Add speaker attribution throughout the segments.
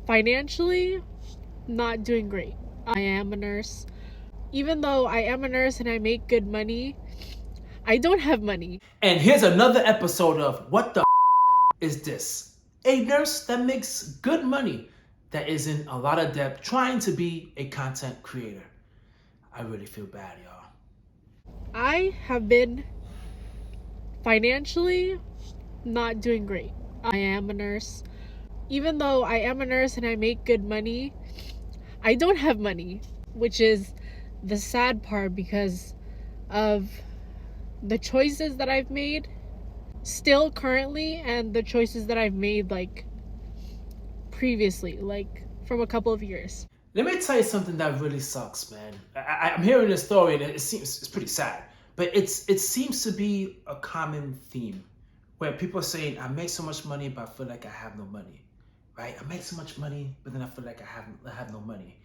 Speaker 1: Financially, not doing great. I am a nurse. Even though I am a nurse and I make good money, I don't have money.
Speaker 2: And here's another episode of What the is this? A nurse that makes good money that is in a lot of debt trying to be a content creator. I really feel bad, y'all.
Speaker 1: I have been financially not doing great. I am a nurse. Even though I am a nurse and I make good money, I don't have money, which is the sad part because of the choices that I've made still currently and the choices that I've made like previously, like from a couple of years.
Speaker 2: Let me tell you something that really sucks, man. I'm hearing this story and it seems it's pretty sad, but it seems to be a common theme where people are saying, "I make so much money, but I feel like I have no money." Right? I make so much money, but then I feel like I have no money,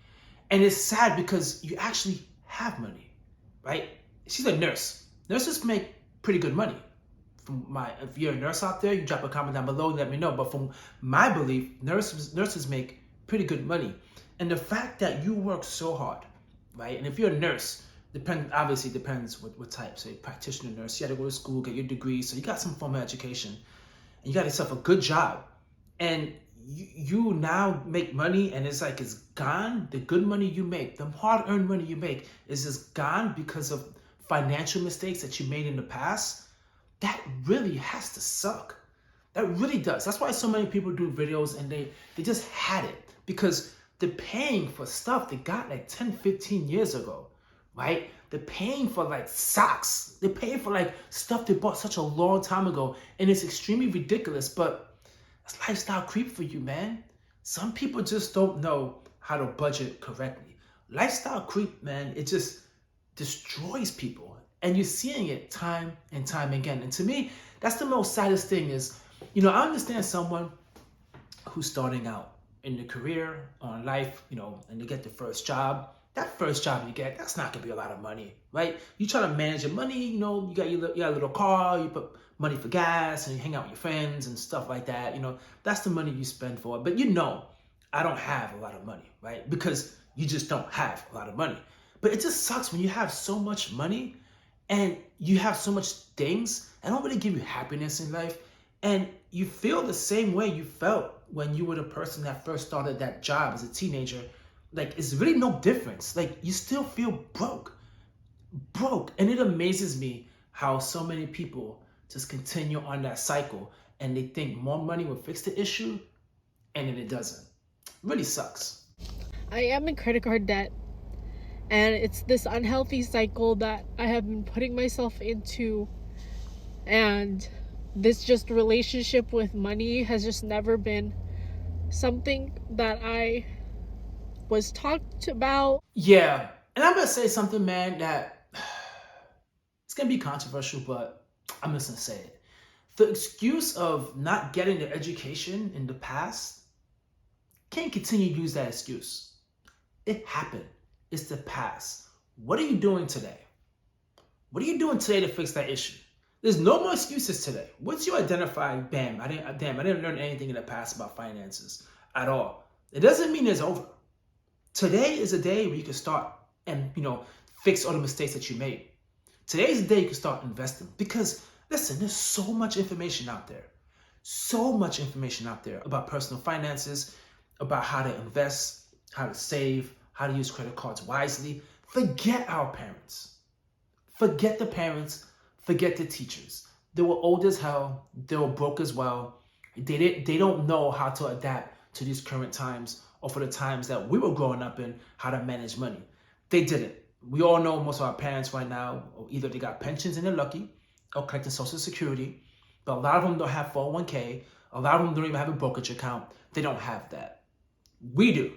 Speaker 2: and it's sad because you actually have money, right? She's a nurse. Nurses make pretty good money. If you're a nurse out there, you drop a comment down below and let me know. But from my belief, nurses make pretty good money. And the fact that you work so hard, right? And if you're a nurse, obviously depends what type. Say practitioner nurse, you had to go to school, get your degree, so you got some form of education, and you got yourself a good job, and you now make money, and it's like it's gone. The good money you make, the hard-earned money you make, is just gone because of financial mistakes that you made in the past. That really has to suck. That really does. That's why so many people do videos and they just had it because they're paying for stuff they got like 10, 15 years ago, right? They're paying for like socks. They're paying for like stuff they bought such a long time ago, and it's extremely ridiculous, but it's lifestyle creep for you, man. Some people just don't know how to budget correctly. Lifestyle creep, man, it just destroys people. And you're seeing it time and time again. And to me, that's the most saddest thing is, I understand someone who's starting out in the career or in life, and they get the first job. That first job you get, that's not gonna be a lot of money, right? You try to manage your money, you got you got a little car, you put money for gas and you hang out with your friends and stuff like that. That's the money you spend for it. But I don't have a lot of money, right? Because you just don't have a lot of money. But it just sucks when you have so much money and you have so much things that don't really give you happiness in life, and you feel the same way you felt when you were the person that first started that job as a teenager. Like, it's really no difference. Like, you still feel broke. And it amazes me how so many people just continue on that cycle and they think more money will fix the issue, and then it doesn't. It really sucks.
Speaker 1: I am in credit card debt, and it's this unhealthy cycle that I have been putting myself into, and this just relationship with money has just never been something that I was talked about.
Speaker 2: Yeah, and I'm gonna say something, man, that it's gonna be controversial, but I'm just gonna say it. The excuse of not getting the education in the past, can't continue to use that excuse. It happened. It's the past. What are you doing today? What are you doing today to fix that issue? There's no more excuses today. Once you identify, bam, I didn't learn anything in the past about finances at all. It doesn't mean it's over. Today is a day where you can start and fix all the mistakes that you made. Today is the day you can start investing, because listen, there's so much information out there. So much information out there about personal finances, about how to invest, how to save, how to use credit cards wisely. Forget our parents. Forget the parents. Forget the teachers. They were old as hell. They were broke as well. They don't know how to adapt to these current times, or for the times that we were growing up in, how to manage money. They didn't. We all know most of our parents right now, either they got pensions and they're lucky, or collecting Social Security, but a lot of them don't have 401k. A lot of them don't even have a brokerage account. They don't have that. We do.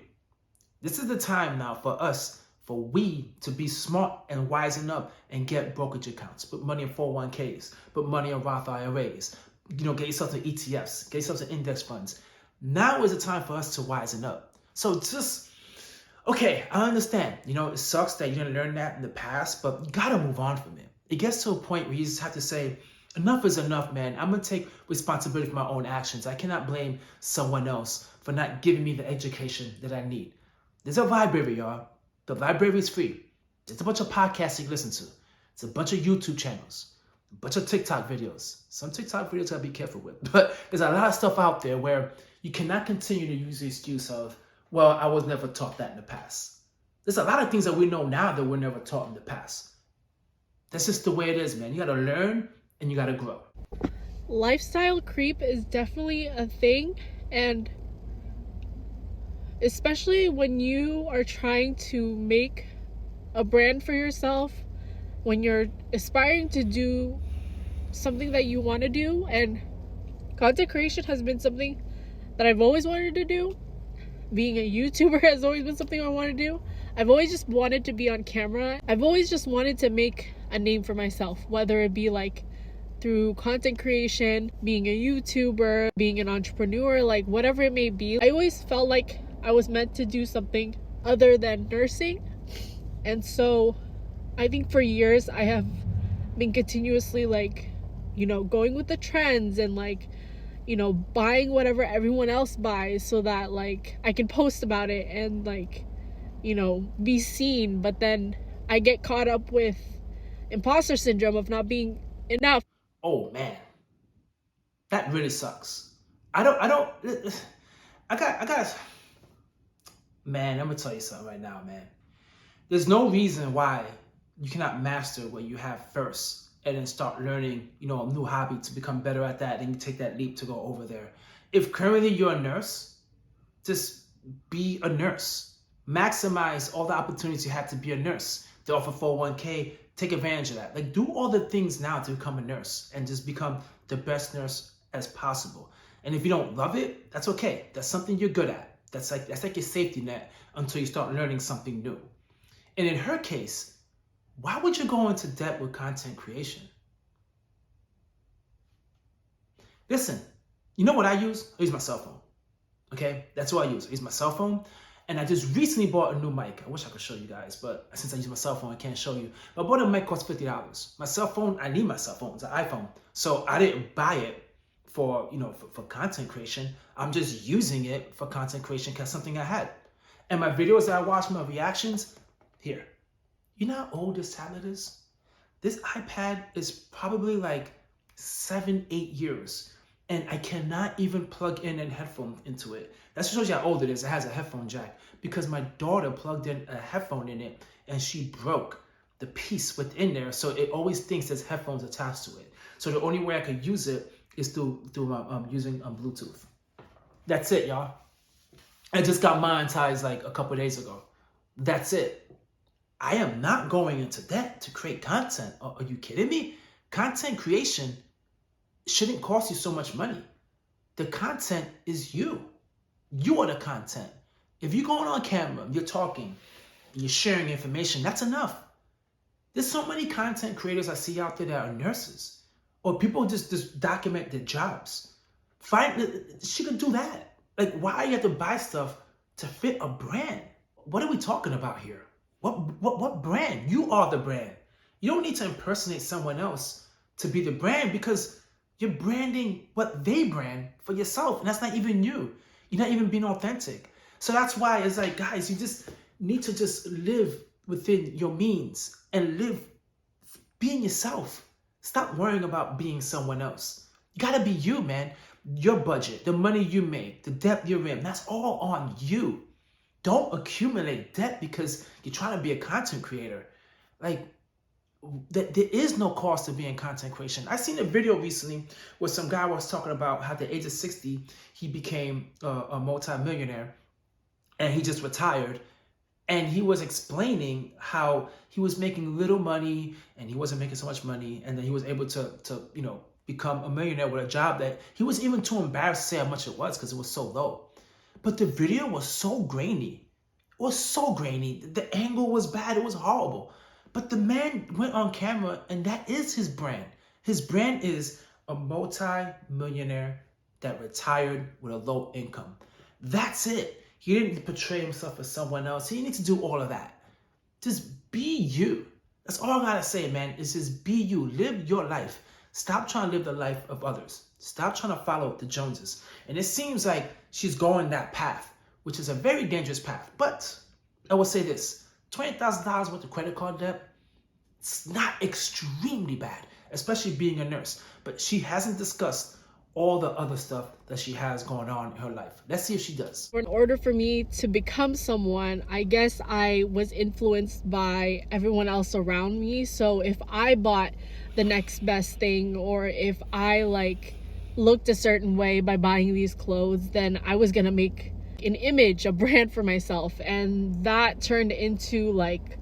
Speaker 2: This is the time now for us, for we to be smart and wisen up and get brokerage accounts, put money in 401ks, put money in Roth IRAs, get yourself to ETFs, get yourself to index funds. Now is the time for us to wisen up. So okay, I understand. It sucks that you didn't learn that in the past, but you gotta move on from it. It gets to a point where you just have to say, Enough is enough, man. I'm going to take responsibility for my own actions. I cannot blame someone else for not giving me the education that I need. There's a library, y'all. The library is free. There's a bunch of podcasts you can listen to. It's a bunch of YouTube channels, a bunch of TikTok videos. Some TikTok videos I gotta be careful with. But there's a lot of stuff out there where you cannot continue to use the excuse of, well, I was never taught that in the past. There's a lot of things that we know now that were never taught in the past. That's just the way it is, man. You gotta learn and you gotta grow.
Speaker 1: Lifestyle creep is definitely a thing, and especially when you are trying to make a brand for yourself, when you're aspiring to do something that you want to do. And content creation has been something that I've always wanted to do. Being a YouTuber has always been something I want to do. I've always just wanted to be on camera. I've always just wanted to make a name for myself, whether it be like through content creation, being a YouTuber, being an entrepreneur, like whatever it may be. I always felt like I was meant to do something other than nursing. And so I think for years I have been continuously like, going with the trends and like, buying whatever everyone else buys so that like I can post about it and like, be seen. But then I get caught up with imposter syndrome of not being enough.
Speaker 2: Oh man, that really sucks. I got, man, I'm gonna tell you something right now, man. There's no reason why you cannot master what you have first and then start learning, a new hobby to become better at that. And you take that leap to go over there. If currently you're a nurse, just be a nurse. Maximize all the opportunities you have to be a nurse. They offer 401k, take advantage of that. Like, do all the things now to become a nurse and just become the best nurse as possible. And if you don't love it, that's okay. That's something you're good at. That's like your safety net until you start learning something new. And in her case, why would you go into debt with content creation? Listen, you know what I use? I use my cell phone. Okay, that's what I use. I use my cell phone. And I just recently bought a new mic. I wish I could show you guys, but since I use my cell phone, I can't show you. But I bought a mic, cost $50. My cell phone, I need my cell phone. It's an iPhone. So I didn't buy it for, for content creation. I'm just using it for content creation because something I had. And my videos that I watch, my reactions, here. You know how old this tablet is? This iPad is probably like 7, 8 years. And I cannot even plug in a headphone into it. That shows you how old it is. It has a headphone jack. Because my daughter plugged in a headphone in it and she broke the piece within there. So it always thinks there's headphones attached to it. So the only way I could use it is through using Bluetooth. That's it, y'all. I just got monetized like a couple days ago. That's it. I am not going into debt to create content. Are you kidding me? Content creation shouldn't cost you so much money. The content is you. You are the content. If you're going on camera, you're talking, you're sharing information, that's enough. There's so many content creators I see out there that are nurses, or people just document their jobs. She could do that. Like, why you have to buy stuff to fit a brand? What are we talking about here? What brand? You are the brand. You don't need to impersonate someone else to be the brand, because you're branding what they brand for yourself, and that's not even you. You're not even being authentic. So that's why it's like, guys, you just need to just live within your means and live being yourself. Stop worrying about being someone else. You gotta be you, man. Your budget, the money you make, the debt you're in, that's all on you. Don't accumulate debt because you're trying to be a content creator. Like, there is no cost to being content creation. I seen a video recently where some guy was talking about how at the age of 60, he became a multi-millionaire and he just retired. And he was explaining how he was making little money and he wasn't making so much money. And then he was able to become a millionaire with a job that he was even too embarrassed to say how much it was because it was so low. But the video was so grainy. It was so grainy. The angle was bad. It was horrible. But the man went on camera, and that is his brand. His brand is a multi-millionaire that retired with a low income. That's it. He didn't portray himself as someone else. He didn't need to do all of that. Just be you. That's all I gotta say, man, is just be you. Live your life. Stop trying to live the life of others. Stop trying to follow the Joneses. And it seems like she's going that path, which is a very dangerous path. But I will say this, $20,000 worth of credit card debt, it's not extremely bad, especially being a nurse. But she hasn't discussed all the other stuff that she has going on in her life. Let's see if she does.
Speaker 1: In order for me to become someone, I guess I was influenced by everyone else around me. So if I bought the next best thing, or if I like looked a certain way by buying these clothes, then I was gonna make an image, a brand for myself. And that turned into like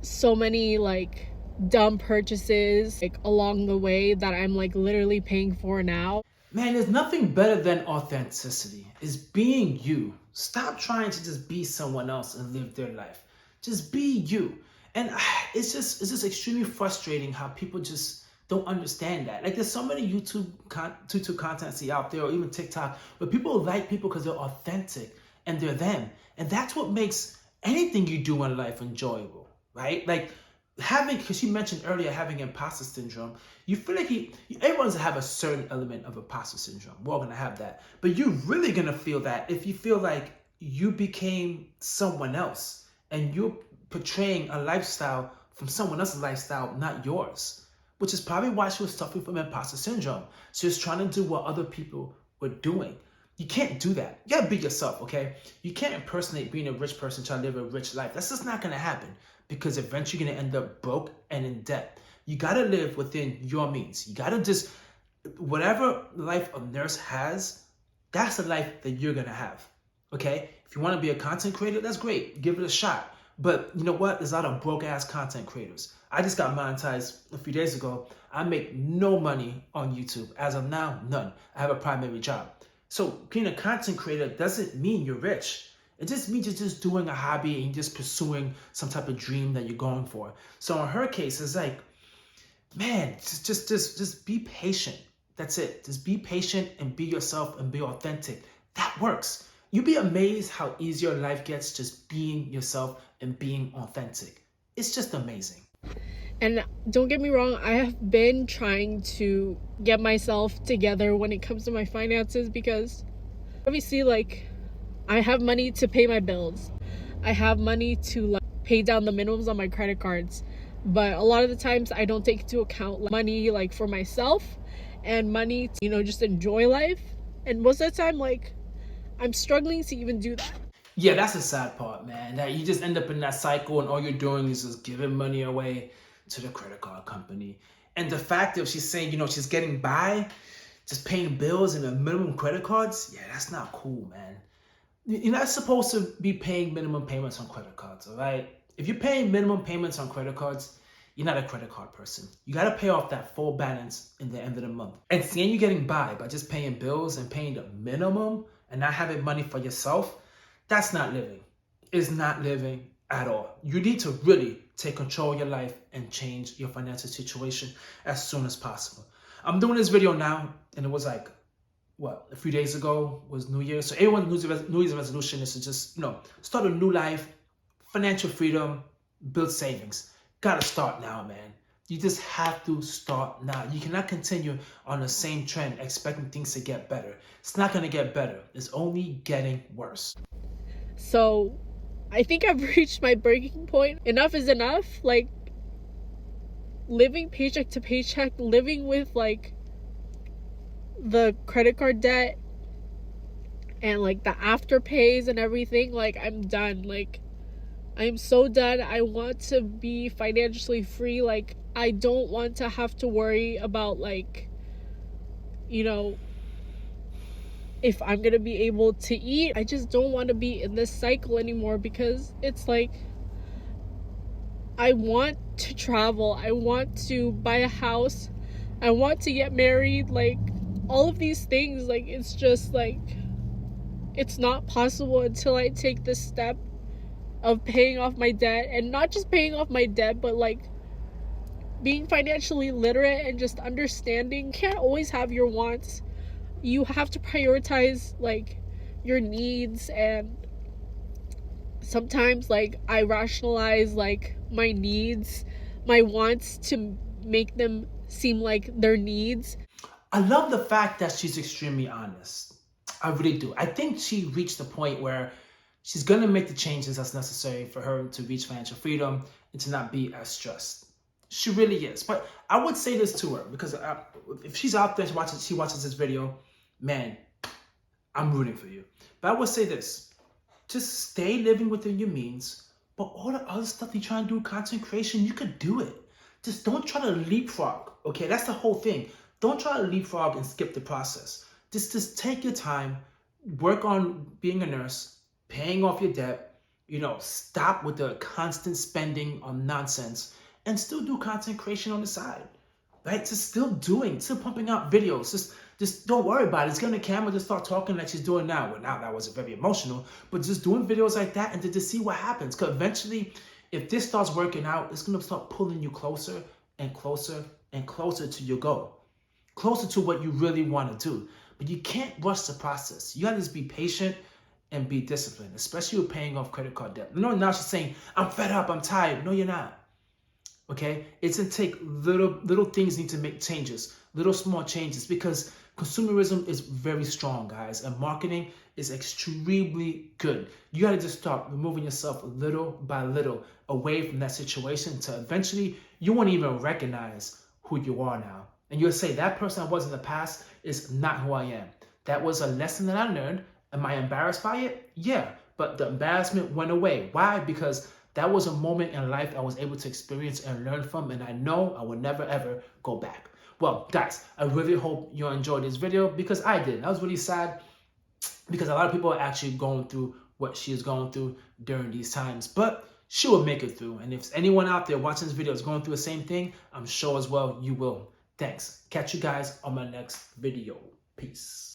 Speaker 1: so many like dumb purchases like along the way that I'm like literally paying for now.
Speaker 2: Man, there's nothing better than authenticity. It's being you. Stop trying to just be someone else and live their life. Just be you. And it's just extremely frustrating how people just don't understand that. Like there's so many YouTube content out there, or even TikTok, where people like people because they're authentic and they're them. And that's what makes anything you do in life enjoyable, right? Like having, because you mentioned earlier having imposter syndrome, you feel like everyone's gonna have a certain element of imposter syndrome. We're all gonna have that. But you're really gonna feel that if you feel like you became someone else and you're portraying a lifestyle from someone else's lifestyle, not yours, which is probably why she was suffering from imposter syndrome. She was trying to do what other people were doing. You can't do that. You gotta be yourself, okay? You can't impersonate being a rich person trying to live a rich life. That's just not gonna happen, because eventually you're gonna end up broke and in debt. You gotta live within your means. You gotta just, whatever life a nurse has, that's the life that you're gonna have, okay? If you wanna be a content creator, that's great. Give it a shot. But you know what? There's a lot of broke ass content creators. I just got monetized a few days ago. I make no money on YouTube. As of now, none. I have a primary job. So being a content creator doesn't mean you're rich. It just means you're just doing a hobby and just pursuing some type of dream that you're going for. So in her case, it's like, man, just be patient. That's it. Just be patient and be yourself and be authentic. That works. You'd be amazed how easy your life gets just being yourself and being authentic. It's just amazing.
Speaker 1: And don't get me wrong, I have been trying to get myself together when it comes to my finances, because obviously like I have money to pay my bills. I have money to like pay down the minimums on my credit cards. But a lot of the times I don't take into account like, money like for myself and money to, just enjoy life. And most of the time like I'm struggling to even do that.
Speaker 2: Yeah, that's the sad part, man. That you just end up in that cycle and all you're doing is just giving money away to the credit card company. And the fact that she's saying, she's getting by, just paying bills and the minimum credit cards, yeah, that's not cool, man. You're not supposed to be paying minimum payments on credit cards, all right? If you're paying minimum payments on credit cards, you're not a credit card person. You got to pay off that full balance in the end of the month. And seeing you getting by just paying bills and paying the minimum and not having money for yourself, that's not living. It's not living at all. You need to really take control of your life and change your financial situation as soon as possible. I'm doing this video now, and it was like, a few days ago was New Year. So everyone's New Year's resolution is to just, start a new life, financial freedom, build savings. Gotta start now, man. You just have to start now. You cannot continue on the same trend expecting things to get better. It's not gonna get better. It's only getting worse.
Speaker 1: So I think I've reached my breaking point. Enough is enough. Like living paycheck to paycheck, living with like the credit card debt and like the afterpays and everything, like I'm done. Like I'm so done. I want to be financially free. Like I don't want to have to worry about like if I'm gonna be able to eat. I just don't want to be in this cycle anymore, because it's like I want to travel, I want to buy a house, I want to get married, like all of these things. Like it's just like it's not possible until I take this step of paying off my debt. And not just paying off my debt, but like being financially literate and just understanding you can't always have your wants. You have to prioritize like your needs. And sometimes like I rationalize like my needs, my wants, to make them seem like their needs.
Speaker 2: I love the fact that she's extremely honest. I really do. I think she reached the point where she's going to make the changes that's necessary for her to reach financial freedom and to not be as stressed. She really is. But I would say this to her because if she's out there, she watches this video, man, I'm rooting for you. But I would say this, just stay living within your means. But all the other stuff you try and do, content creation, you could do it. Just don't try to leapfrog. Okay, that's the whole thing. Don't try to leapfrog and skip the process. Just take your time, work on being a nurse, paying off your debt, stop with the constant spending on nonsense and still do content creation on the side. Right? Just still pumping out videos. Just don't worry about it. Just get on the camera, just start talking like she's doing now. Well, now that was very emotional, but just doing videos like that and to just see what happens. Because eventually, if this starts working out, it's going to start pulling you closer and closer and closer to your goal, closer to what you really want to do. But you can't rush the process. You got to just be patient and be disciplined, especially with paying off credit card debt. Now she's saying, I'm fed up, I'm tired. No, you're not. Okay? It's going to take little things need to make changes, little small changes, because consumerism is very strong, guys, and marketing is extremely good. You got to just start removing yourself little by little away from that situation to eventually you won't even recognize who you are now. And you'll say, that person I was in the past is not who I am. That was a lesson that I learned. Am I embarrassed by it? Yeah, but the embarrassment went away. Why? Because that was a moment in life I was able to experience and learn from, and I know I will never ever go back. Well, guys, I really hope you enjoyed this video because I did. I was really sad because a lot of people are actually going through what she is going through during these times, but she will make it through. And if anyone out there watching this video is going through the same thing, I'm sure as well you will. Thanks. Catch you guys on my next video. Peace.